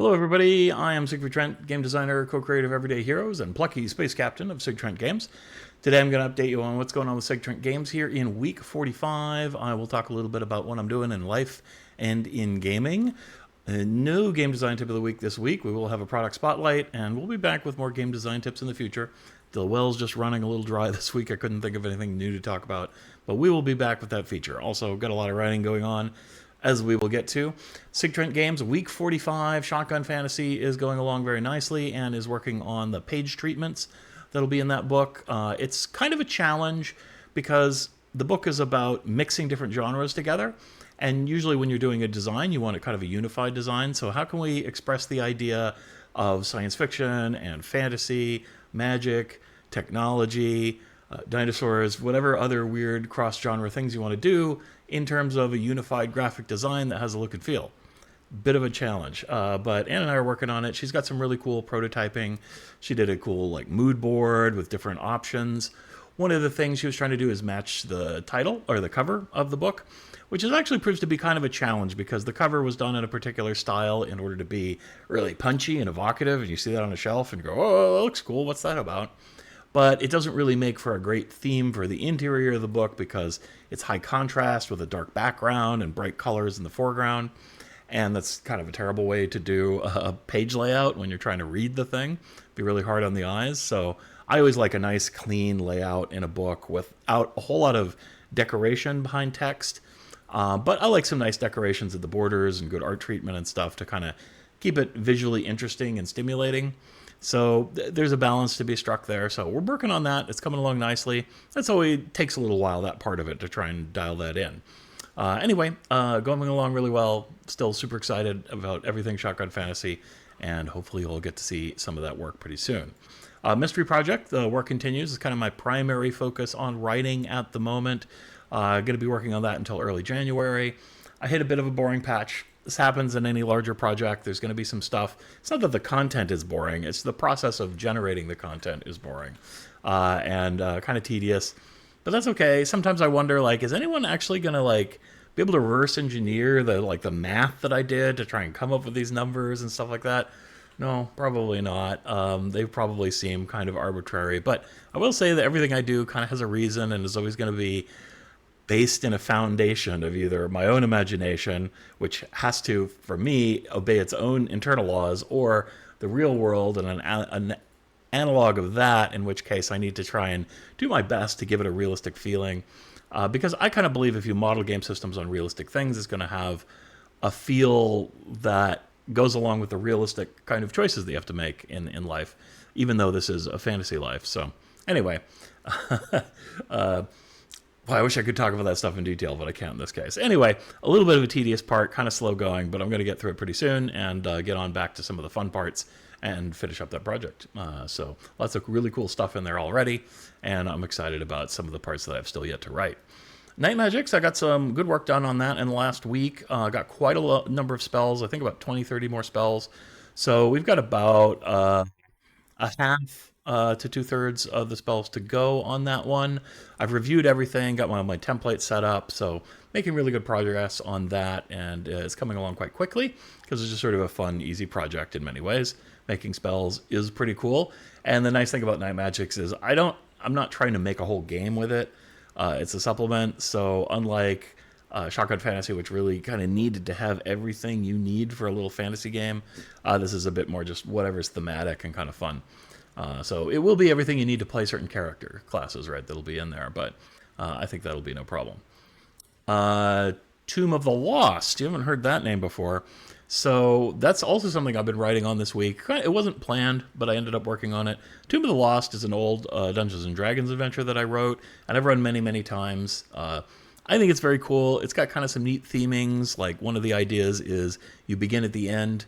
Hello everybody, I am Sig Trent, game designer, co-creator of Everyday Heroes, and plucky space captain of SigTrent Games. Today I'm going to update you on what's going on with SigTrent Games here in week 45. I will talk a little bit about what I'm doing in life and in gaming. No game design tip of the week this week. We will have a product spotlight, and we'll be back with more game design tips in the future. The well's just running a little dry this week. I couldn't think of anything new to talk about, but we will be back with that feature. Also, got a lot of writing going on, as we will get to. SigTrent Games, week 45, Shotgun Fantasy is going along very nicely and is working on the page treatments that'll be in that book. It's kind of a challenge because the book is about mixing different genres together. And usually when you're doing a design, you want a kind of a unified design. So how can we express the idea of science fiction and fantasy, magic, technology, dinosaurs, whatever other weird cross-genre things you want to do in terms of a unified graphic design that has a look and feel. Bit of a challenge, but Ann and I are working on it. She's got some really cool prototyping. She did a cool mood board with different options. One of the things she was trying to do is match the title or the cover of the book, which is actually proves to be kind of a challenge because the cover was done in a particular style in order to be really punchy and evocative, and you see that on a shelf and go, oh, that looks cool, what's that about? But it doesn't really make for a great theme for the interior of the book because it's high contrast with a dark background and bright colors in the foreground. And that's kind of a terrible way to do a page layout when you're trying to read the thing. It'd be really hard on the eyes. So I always like a nice clean layout in a book without a whole lot of decoration behind text. But I like some nice decorations at the borders and good art treatment and stuff to kind of keep it visually interesting and stimulating. So there's a balance to be struck there. So we're working on that. It's coming along nicely. That's always takes a little while, that part of it, to try and dial that in. Anyway, going along really well. Still super excited about everything Shotgun Fantasy, and hopefully you'll get to see some of that work pretty soon. Mystery Project, the work continues. It's kind of my primary focus on writing at the moment. Going to be working on that until early January. I hit a bit of a boring patch. This happens in any larger project. There's going to be some stuff. It's not that the content is boring. It's the process of generating the content is boring and kind of tedious. But that's okay. Sometimes I wonder, is anyone actually going to be able to reverse engineer the math that I did to try and come up with these numbers and stuff like that? No, probably not. They probably seem kind of arbitrary. But I will say that everything I do kind of has a reason and is always going to be based in a foundation of either my own imagination, which has to, for me, obey its own internal laws, or the real world and an analog of that, in which case I need to try and do my best to give it a realistic feeling. Because I kind of believe if you model game systems on realistic things, it's going to have a feel that goes along with the realistic kind of choices that you have to make in life, even though this is a fantasy life. So anyway, well, I wish I could talk about that stuff in detail, but I can't in this case. Anyway, a little bit of a tedious part, kind of slow going, but I'm going to get through it pretty soon and get on back to some of the fun parts and finish up that project. So lots of really cool stuff in there already, and I'm excited about some of the parts that I've still yet to write. Night Magics, I got some good work done on that in the last week. Got quite a number of spells, I think about 20, 30 more spells. So we've got about a half to 2/3 of the spells to go on that one. I've reviewed everything, got my template set up, so making really good progress on that, and it's coming along quite quickly because it's just sort of a fun, easy project in many ways. Making spells is pretty cool, and the nice thing about Night Magics is I'm not trying to make a whole game with it. It's a supplement, so unlike Shotgun Fantasy, which really kind of needed to have everything you need for a little fantasy game, this is a bit more just whatever's thematic and kind of fun. So it will be everything you need to play certain character classes, right? That'll be in there, but I think that'll be no problem. Tomb of the Lost. You haven't heard that name before. So that's also something I've been writing on this week. It wasn't planned, but I ended up working on it. Tomb of the Lost is an old Dungeons & Dragons adventure that I wrote, and I've run many, many times. I think it's very cool. It's got kind of some neat themings. One of the ideas is you begin at the end,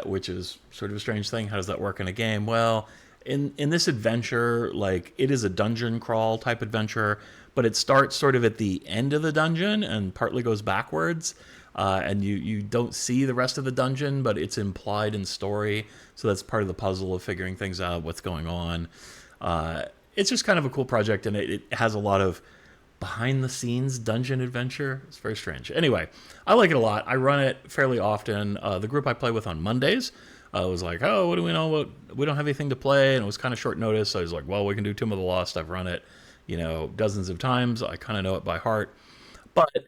which is sort of a strange thing. How does that work in a game? Well, in this adventure, it is a dungeon crawl type adventure, but it starts sort of at the end of the dungeon and partly goes backwards. And you don't see the rest of the dungeon, but it's implied in story. So that's part of the puzzle of figuring things out, what's going on. It's just kind of a cool project, and it has a lot of behind the scenes dungeon adventure. It's very strange. Anyway, I like it a lot. I run it fairly often. The group I play with on Mondays was like, oh, what do we know? We don't have anything to play. And it was kind of short notice. So I was like, well, we can do Tomb of the Lost. I've run it, dozens of times. I kind of know it by heart. But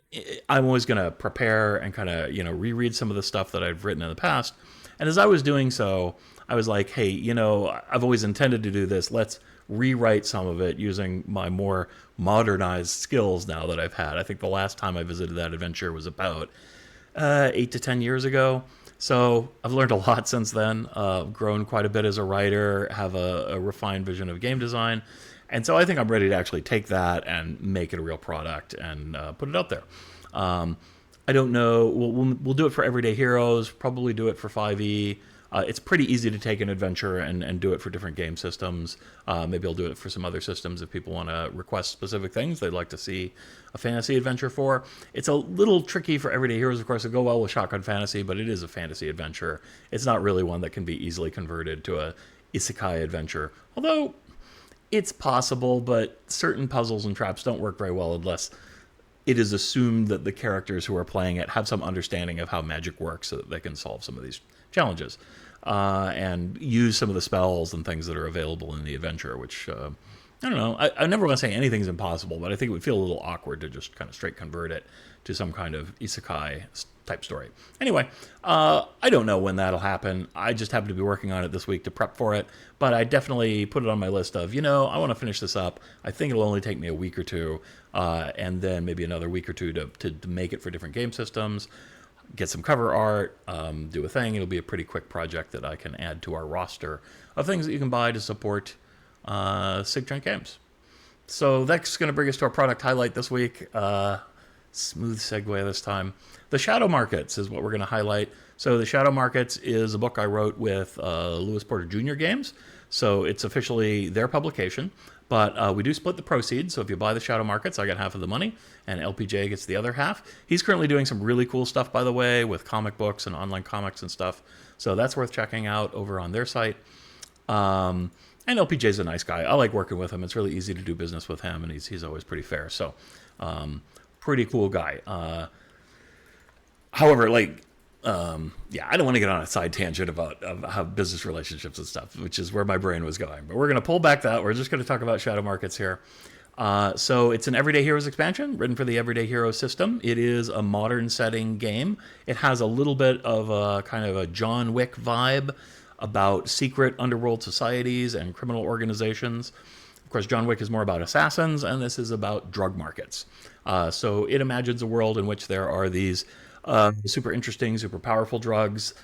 I'm always going to prepare and kind of, reread some of the stuff that I've written in the past. And as I was doing so, I was like, hey, I've always intended to do this. Let's rewrite some of it using my more modernized skills now that I've had. I think the last time I visited that adventure was about 8 to 10 years ago. So I've learned a lot since then, grown quite a bit as a writer, have a refined vision of game design. And so I think I'm ready to actually take that and make it a real product and put it out there. I don't know. We'll do it for Everyday Heroes, probably do it for 5e. It's pretty easy to take an adventure and do it for different game systems. Maybe I'll do it for some other systems if people want to request specific things they'd like to see a fantasy adventure for. It's a little tricky for Everyday Heroes, of course, to go well with Shotgun Fantasy, but it is a fantasy adventure. It's not really one that can be easily converted to a isekai adventure. Although it's possible, but certain puzzles and traps don't work very well unless it is assumed that the characters who are playing it have some understanding of how magic works so that they can solve some of these challenges and use some of the spells and things that are available in the adventure, which, I don't know. I never want to say anything's impossible, but I think it would feel a little awkward to just kind of straight convert it to some kind of isekai type story. Anyway, I don't know when that'll happen. I just happen to be working on it this week to prep for it, but I definitely put it on my list of, I want to finish this up. I think it'll only take me a week or two, and then maybe another week or two to make it for different game systems, get some cover art, do a thing. It'll be a pretty quick project that I can add to our roster of things that you can buy to support SigTrent Games. So that's going to bring us to our product highlight this week. Smooth segue this time. The Shadow Markets is what we're going to highlight. So The Shadow Markets is a book I wrote with Lewis Porter Jr. Games. So it's officially their publication, but we do split the proceeds. So if you buy The Shadow Markets, I get half of the money, and LPJ gets the other half. He's currently doing some really cool stuff, by the way, with comic books and online comics and stuff. So that's worth checking out over on their site. And LPJ's a nice guy. I like working with him. It's really easy to do business with him, and he's always pretty fair. So pretty cool guy. However, I don't want to get on a side tangent about how business relationships and stuff, which is where my brain was going. But we're going to pull back that. We're just going to talk about Shadow Markets here. So it's an Everyday Heroes expansion written for the Everyday Heroes system. It is a modern setting game. It has a little bit of a kind of a John Wick vibe about secret underworld societies and criminal organizations. Of course, John Wick is more about assassins, and this is about drug markets. So it imagines a world in which there are these super interesting, super powerful drugs.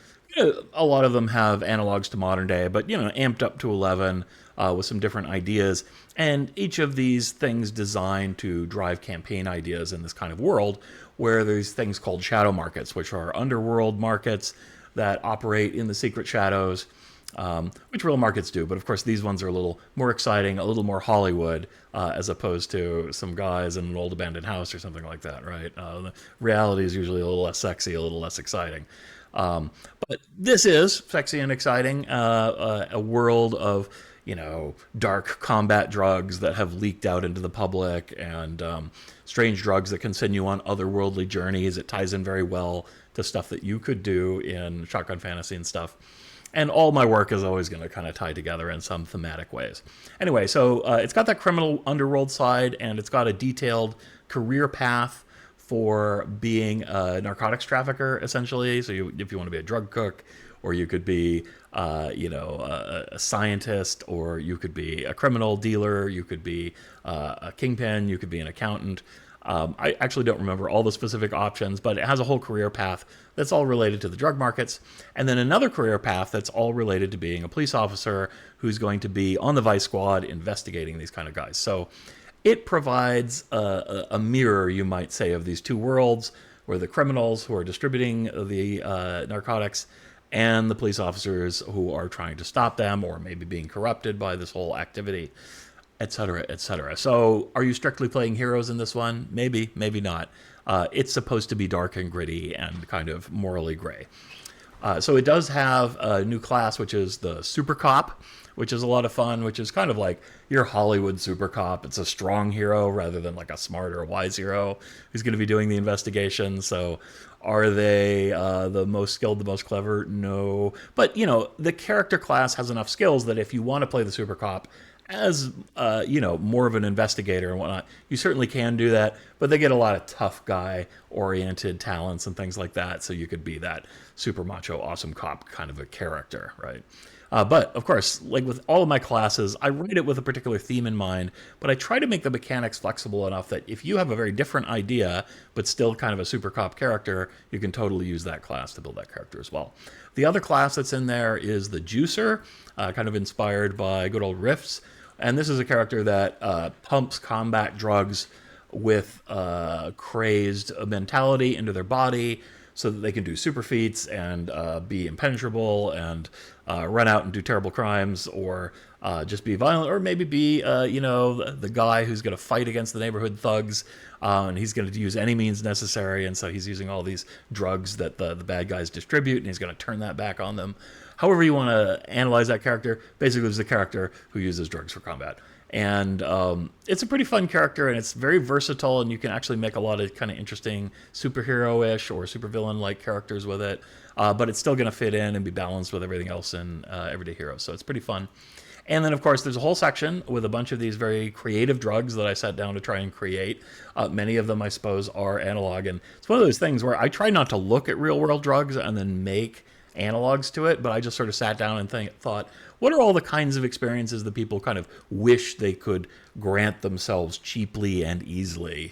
A lot of them have analogs to modern day, but, amped up to 11 with some different ideas. And each of these things designed to drive campaign ideas in this kind of world where there's things called shadow markets, which are underworld markets that operate in the secret shadows, which real markets do. But of course, these ones are a little more exciting, a little more Hollywood, as opposed to some guys in an old abandoned house or something like that, right? The reality is usually a little less sexy, a little less exciting. But this is sexy and exciting, a world of, dark combat drugs that have leaked out into the public and strange drugs that can send you on otherworldly journeys. It ties in very well to stuff that you could do in Shotgun Fantasy and stuff. And all my work is always going to kind of tie together in some thematic ways. Anyway, so it's got that criminal underworld side, and it's got a detailed career path for being a narcotics trafficker, essentially. So if you want to be a drug cook, or you could be, a scientist, or you could be a criminal dealer, you could be a kingpin, you could be an accountant. I actually don't remember all the specific options, but it has a whole career path that's all related to the drug markets. And then another career path that's all related to being a police officer who's going to be on the Vice Squad investigating these kind of guys. So it provides a mirror, you might say, of these two worlds, where the criminals who are distributing the narcotics and the police officers who are trying to stop them or maybe being corrupted by this whole activity, etc., etc. So are you strictly playing heroes in this one? Maybe, maybe not. It's supposed to be dark and gritty and kind of morally gray. So it does have a new class, which is the Super Cop, which is a lot of fun, which is kind of like your Hollywood super cop. It's a strong hero rather than like a smart or a wise hero who's going to be doing the investigation. So are they the most skilled, the most clever? No. But, the character class has enough skills that if you want to play the super cop as, more of an investigator and whatnot, you certainly can do that. But they get a lot of tough guy-oriented talents and things like that. So you could be that super macho, awesome cop kind of a character, right? But, of course, like with all of my classes, I write it with a particular theme in mind, but I try to make the mechanics flexible enough that if you have a very different idea, but still kind of a super cop character, you can totally use that class to build that character as well. The other class that's in there is the Juicer, kind of inspired by good old Riffs. And this is a character that pumps combat drugs with crazed mentality into their body, so that they can do super feats and be impenetrable and run out and do terrible crimes, or just be violent, or maybe be, the guy who's going to fight against the neighborhood thugs, and he's going to use any means necessary, and so he's using all these drugs that the bad guys distribute, and he's going to turn that back on them. However you want to analyze that character, basically it's a character who uses drugs for combat. And it's a pretty fun character, and it's very versatile, and you can actually make a lot of kind of interesting superhero-ish or supervillain-like characters with it. But it's still going to fit in and be balanced with everything else in Everyday Heroes. So it's pretty fun. And then, of course, there's a whole section with a bunch of these very creative drugs that I sat down to try and create. Many of them, I suppose, are analog. And it's one of those things where I try not to look at real-world drugs and then make analogs to it, but I just sort of sat down and thought, what are all the kinds of experiences that people kind of wish they could grant themselves cheaply and easily,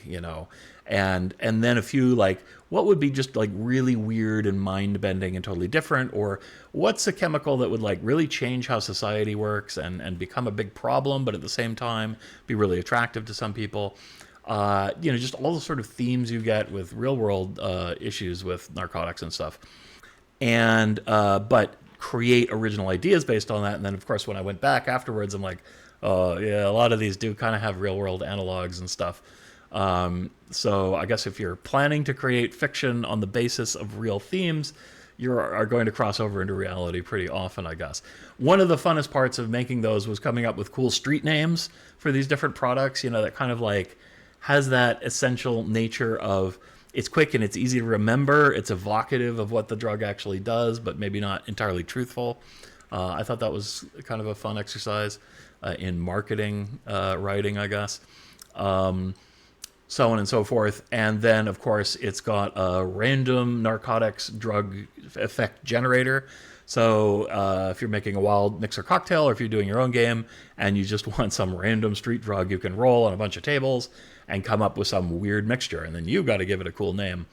and then a few like, what would be just like really weird and mind-bending and totally different, or what's a chemical that would like really change how society works and become a big problem, but at the same time be really attractive to some people. Just all the sort of themes you get with real-world issues with narcotics and stuff. And but create original ideas based on that. And then, of course, when I went back afterwards, I'm like, oh, yeah, a lot of these do kind of have real-world analogs and stuff. So I guess if you're planning to create fiction on the basis of real themes, you are going to cross over into reality pretty often, I guess. One of the funnest parts of making those was coming up with cool street names for these different products, that kind of like has that essential nature of it's quick and it's easy to remember. It's evocative of what the drug actually does, but maybe not entirely truthful. I thought that was kind of a fun exercise in marketing writing, I guess. So on and so forth. And then, of course, it's got a random narcotics drug effect generator. So if you're making a wild mixer cocktail, or if you're doing your own game and you just want some random street drug, you can roll on a bunch of tables and come up with some weird mixture, and then you've got to give it a cool name.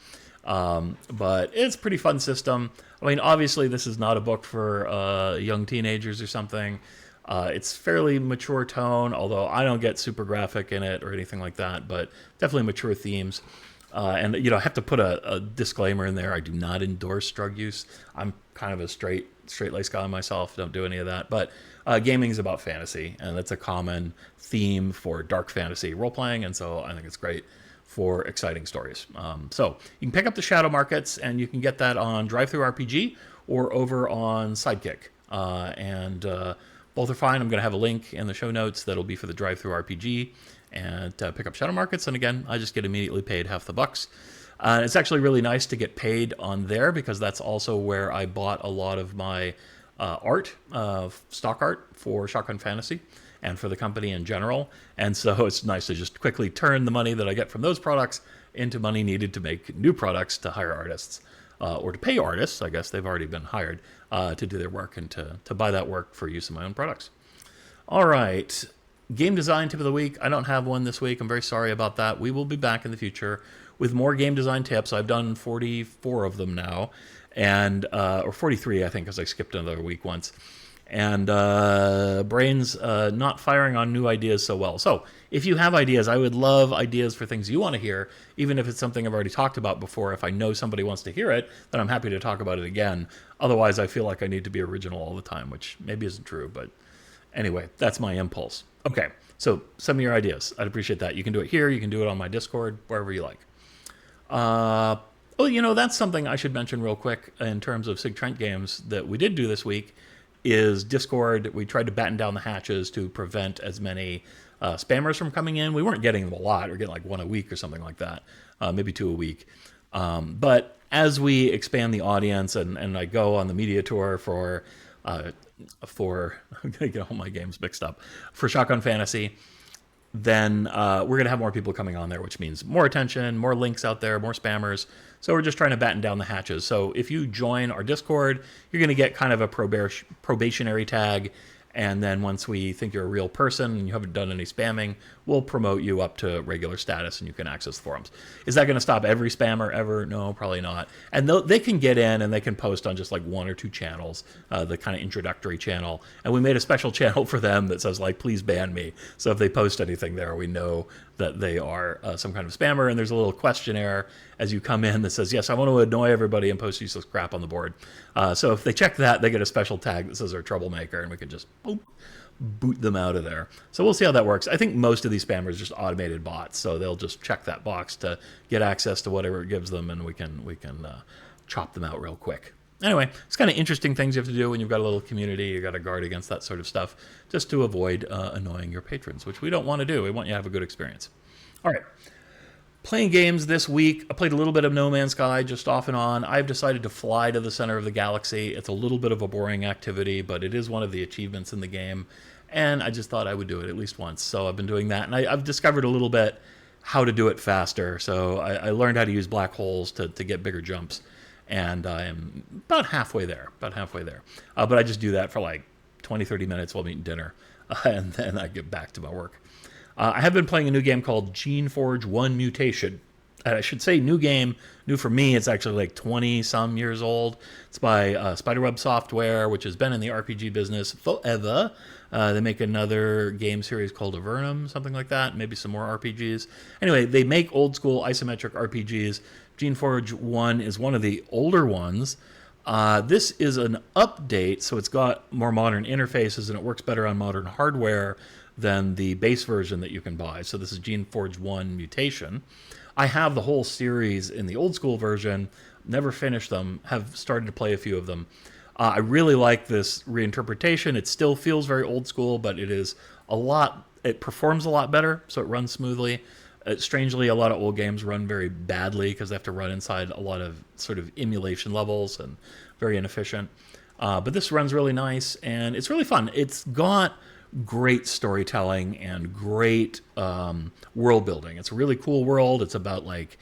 But it's a pretty fun system. I mean, obviously, this is not a book for young teenagers or something. It's fairly mature tone, although I don't get super graphic in it or anything like that, but definitely mature themes. And, I have to put a disclaimer in there. I do not endorse drug use. I'm kind of a straight-laced guy myself. Don't do any of that. But gaming is about fantasy, and that's a common theme for dark fantasy role-playing, and so I think it's great for exciting stories. So you can pick up the Shadow Markets, and you can get that on DriveThruRPG or over on Sidekick. Both are fine. I'm going to have a link in the show notes that'll be for the DriveThruRPG and pick up Shadow Markets. And again, I just get immediately paid half the bucks. It's actually really nice to get paid on there, because that's also where I bought a lot of my art, stock art for Shotgun Fantasy and for the company in general. And so it's nice to just quickly turn the money that I get from those products into money needed to make new products, to hire artists, or to pay artists. I guess they've already been hired to do their work and to buy that work for use in my own products. All right. Game design tip of the week. I don't have one this week. I'm very sorry about that. We will be back in the future with more game design tips. I've done 44 of them now, and or 43, I think, because I skipped another week once. And brain's not firing on new ideas so well. So if you have ideas, I would love ideas for things you want to hear, even if it's something I've already talked about before. If I know somebody wants to hear it, then I'm happy to talk about it again. Otherwise, I feel like I need to be original all the time, which maybe isn't true. But anyway, that's my impulse. Okay, so some of your ideas. I'd appreciate that. You can do it here. You can do it on my Discord, wherever you like. That's something I should mention real quick in terms of SigTrent Games that we did do this week. is Discord. We tried to batten down the hatches to prevent as many spammers from coming in. We weren't getting them a lot. We were getting like one a week or something like that, maybe two a week. But as we expand the audience and I go on the media tour for I'm gonna get all my games mixed up, for Shotgun Fantasy, then we're going to have more people coming on there, which means more attention, more links out there, more spammers. So we're just trying to batten down the hatches. So if you join our Discord, you're going to get kind of a probationary tag. And then once we think you're a real person and you haven't done any spamming, we'll promote you up to regular status and you can access the forums. Is that going to stop every spammer ever? No, probably not. And they can get in and they can post on just like one or two channels, the kind of introductory channel. And we made a special channel for them that says like, please ban me. So if they post anything there, we know that they are some kind of spammer. And there's a little questionnaire as you come in that says, yes, I want to annoy everybody and post useless crap on the board. So if they check that, they get a special tag that says they're a troublemaker and we can just boot them out of there. So we'll see how that works. I think most of these spammers are just automated bots, so they'll just check that box to get access to whatever it gives them, and we can chop them out real quick. Anyway, it's kind of interesting things you have to do when you've got a little community. You got to guard against that sort of stuff just to avoid annoying your patrons, which we don't want to do. We want you to have a good experience. All right. Playing games this week, I played a little bit of No Man's Sky just off and on. I've decided to fly to the center of the galaxy. It's a little bit of a boring activity, but it is one of the achievements in the game. And I just thought I would do it at least once. So I've been doing that. And I've discovered a little bit how to do it faster. So I learned how to use black holes to get bigger jumps. And I am about halfway there. But I just do that for like 20, 30 minutes while I'm eating dinner. And then I get back to my work. I have been playing a new game called Geneforge 1 Mutation. I should say new game. New for me, it's actually like 20-some years old. It's by Spiderweb Software, which has been in the RPG business forever. They make another game series called Avernum, something like that, maybe some more RPGs. Anyway, they make old-school isometric RPGs. Geneforge 1 is one of the older ones. This is an update, so it's got more modern interfaces and it works better on modern hardware than the base version that you can buy. So this is Geneforge 1 Mutation. I have the whole series in the old school version, never finished them, have started to play a few of them. I really like this reinterpretation. It still feels very old school, but it performs a lot better, so it runs smoothly. Strangely, a lot of old games run very badly because they have to run inside a lot of sort of emulation levels and very inefficient. But this runs really nice, and it's really fun. It's got great storytelling and great world building. It's a really cool world. It's about like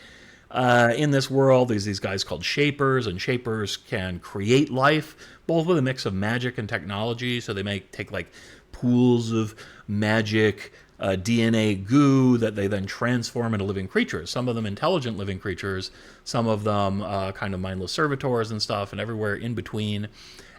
in this world, there's these guys called Shapers, and Shapers can create life, both with a mix of magic and technology. So they may take like pools of magic DNA goo that they then transform into living creatures. Some of them intelligent living creatures, some of them kind of mindless servitors and stuff, and everywhere in between.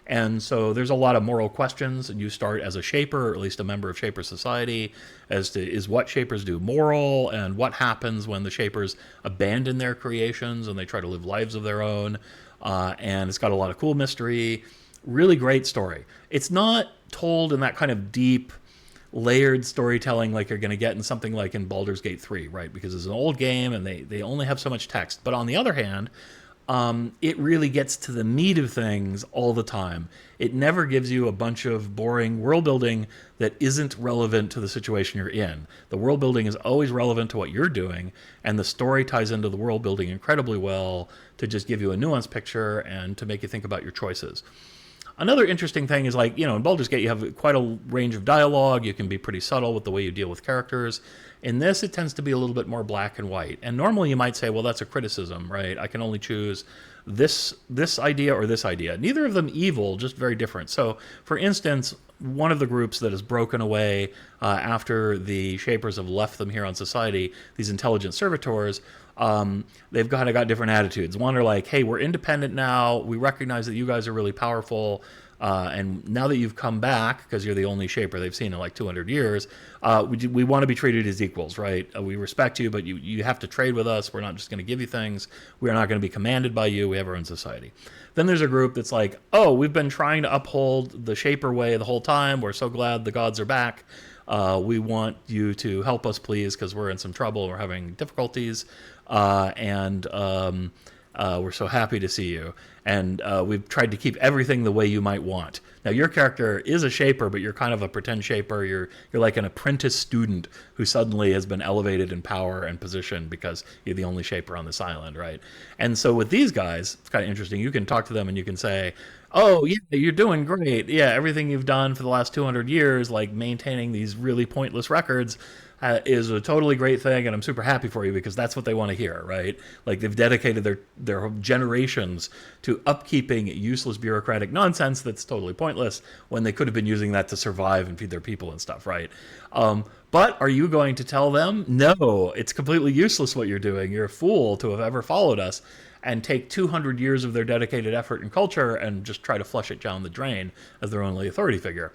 And so there's a lot of moral questions, and you start as a Shaper, or at least a member of Shaper Society, as to is what Shapers do moral, and what happens when the Shapers abandon their creations and they try to live lives of their own. And it's got a lot of cool mystery. Really great story. It's not told in that kind of deep, layered storytelling like you're going to get in something like in Baldur's Gate 3, right? Because it's an old game and they only have so much text. But on the other hand, it really gets to the meat of things all the time. It never gives you a bunch of boring world building that isn't relevant to the situation you're in. The world building is always relevant to what you're doing, and the story ties into the world building incredibly well to just give you a nuanced picture and to make you think about your choices. Another interesting thing is, like, in Baldur's Gate, you have quite a range of dialogue. You can be pretty subtle with the way you deal with characters. In this, it tends to be a little bit more black and white. And normally you might say, well, that's a criticism, right? I can only choose this idea or this idea. Neither of them evil, just very different. So, for instance, one of the groups that has broken away after the Shapers have left them here on society, these intelligent servitors, they've got different attitudes. One are like, hey, we're independent now. We recognize that you guys are really powerful. And now that you've come back, because you're the only Shaper they've seen in like 200 years, we want to be treated as equals, right? We respect you, but you have to trade with us. We're not just going to give you things. We're not going to be commanded by you. We have our own society. Then there's a group that's like, oh, we've been trying to uphold the Shaper way the whole time. We're so glad the gods are back. We want you to help us, please, because we're in some trouble. We're having difficulties. And we're so happy to see you. And we've tried to keep everything the way you might want. Now, your character is a shaper, but you're kind of a pretend shaper. You're like an apprentice student who suddenly has been elevated in power and position because you're the only shaper on this island, right? And so with these guys, it's kind of interesting. You can talk to them and you can say, oh, yeah, you're doing great. Yeah, everything you've done for the last 200 years, like maintaining these really pointless records, is a totally great thing, and I'm super happy for you because that's what they want to hear, right? Like they've dedicated their generations to upkeeping useless bureaucratic nonsense that's totally pointless when they could have been using that to survive and feed their people and stuff, right? But are you going to tell them, no, it's completely useless what you're doing. You're a fool to have ever followed us, and take 200 years of their dedicated effort and culture and just try to flush it down the drain as their only authority figure?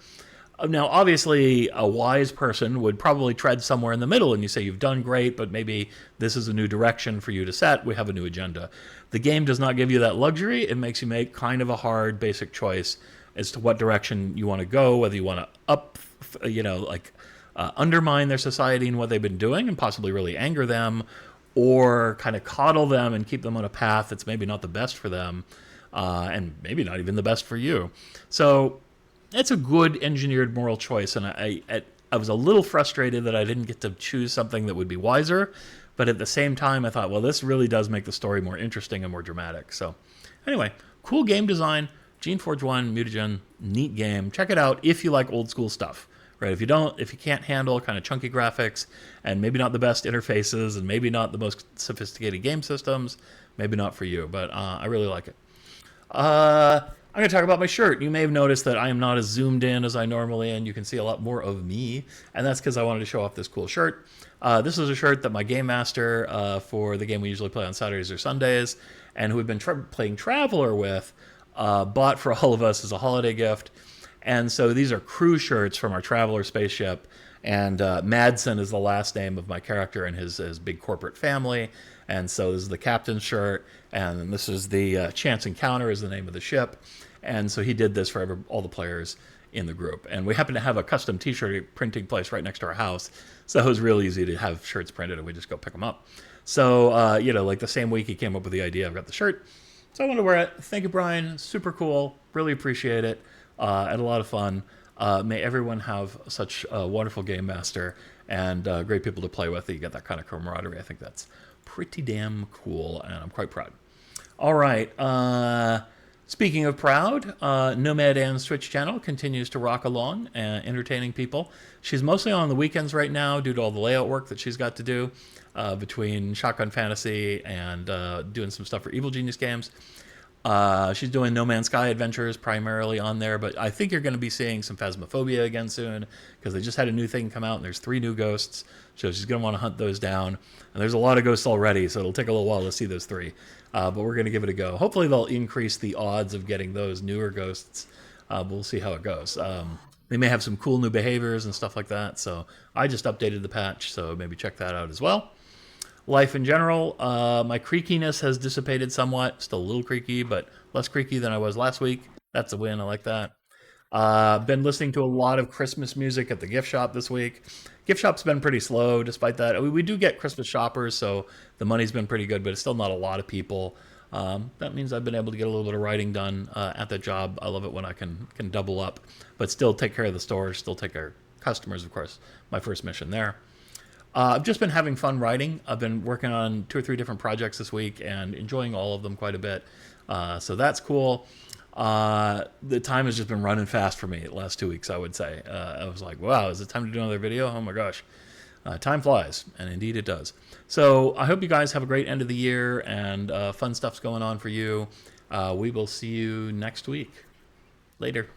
Now, obviously, a wise person would probably tread somewhere in the middle, and you say, you've done great, but maybe this is a new direction for you to set. We have a new agenda. The game does not give you that luxury. It makes you make kind of a hard, basic choice as to what direction you want to go, whether you want to undermine their society and what they've been doing and possibly really anger them, or kind of coddle them and keep them on a path that's maybe not the best for them, and maybe not even the best for you. So it's a good engineered moral choice, and I was a little frustrated that I didn't get to choose something that would be wiser, but at the same time I thought, well, this really does make the story more interesting and more dramatic. So anyway, cool game design, GeneForge 1, Mutagen, neat game. Check it out if you like old school stuff, right? If you can't handle kind of chunky graphics and maybe not the best interfaces and maybe not the most sophisticated game systems, maybe not for you, but I really like it. I'm going to talk about my shirt. You may have noticed that I am not as zoomed in as I normally am. You can see a lot more of me, and that's because I wanted to show off this cool shirt. This is a shirt that my game master for the game we usually play on Saturdays or Sundays, and who we've been playing Traveler with, bought for all of us as a holiday gift. And so these are crew shirts from our Traveler spaceship, and Madsen is the last name of my character and his big corporate family. And so this is the captain's shirt, and this is the Chance Encounter is the name of the ship. And so he did this for all the players in the group. And we happen to have a custom t-shirt printing place right next to our house, so it was real easy to have shirts printed, and we just go pick them up. So, like the same week he came up with the idea, I've got the shirt. So I want to wear it. Thank you, Brian. Super cool. Really appreciate it. Had a lot of fun. May everyone have such a wonderful game master and great people to play with. You get that kind of camaraderie. I think that's pretty damn cool, and I'm quite proud. All right. Speaking of proud, Nomad Anne's Twitch channel continues to rock along, entertaining people. She's mostly on the weekends right now due to all the layout work that she's got to do between Shotgun Fantasy and doing some stuff for Evil Genius Games. She's doing No Man's Sky Adventures primarily on there, but I think you're going to be seeing some Phasmophobia again soon because they just had a new thing come out and there's 3 new ghosts, so she's going to want to hunt those down. And there's a lot of ghosts already, so it'll take a little while to see those 3. But we're going to give it a go. Hopefully they'll increase the odds of getting those newer ghosts. We'll see how it goes. They may have some cool new behaviors and stuff like that, so I just updated the patch, so maybe check that out as well. Life in general, my creakiness has dissipated somewhat. Still a little creaky, but less creaky than I was last week. That's a win. I like that. Been listening to a lot of Christmas music at the gift shop this week. Gift shop's been pretty slow despite that. We do get Christmas shoppers, so the money's been pretty good, but it's still not a lot of people. That means I've been able to get a little bit of writing done at the job. I love it when I can double up, but still take care of the stores, still take care of customers, of course. My first mission there. I've just been having fun writing. I've been working on 2 or 3 different projects this week and enjoying all of them quite a bit. So that's cool. The time has just been running fast for me the last 2 weeks, I would say. I was like, wow, is it time to do another video? Oh my gosh. Time flies, and indeed it does. So I hope you guys have a great end of the year and fun stuff's going on for you. We will see you next week. Later.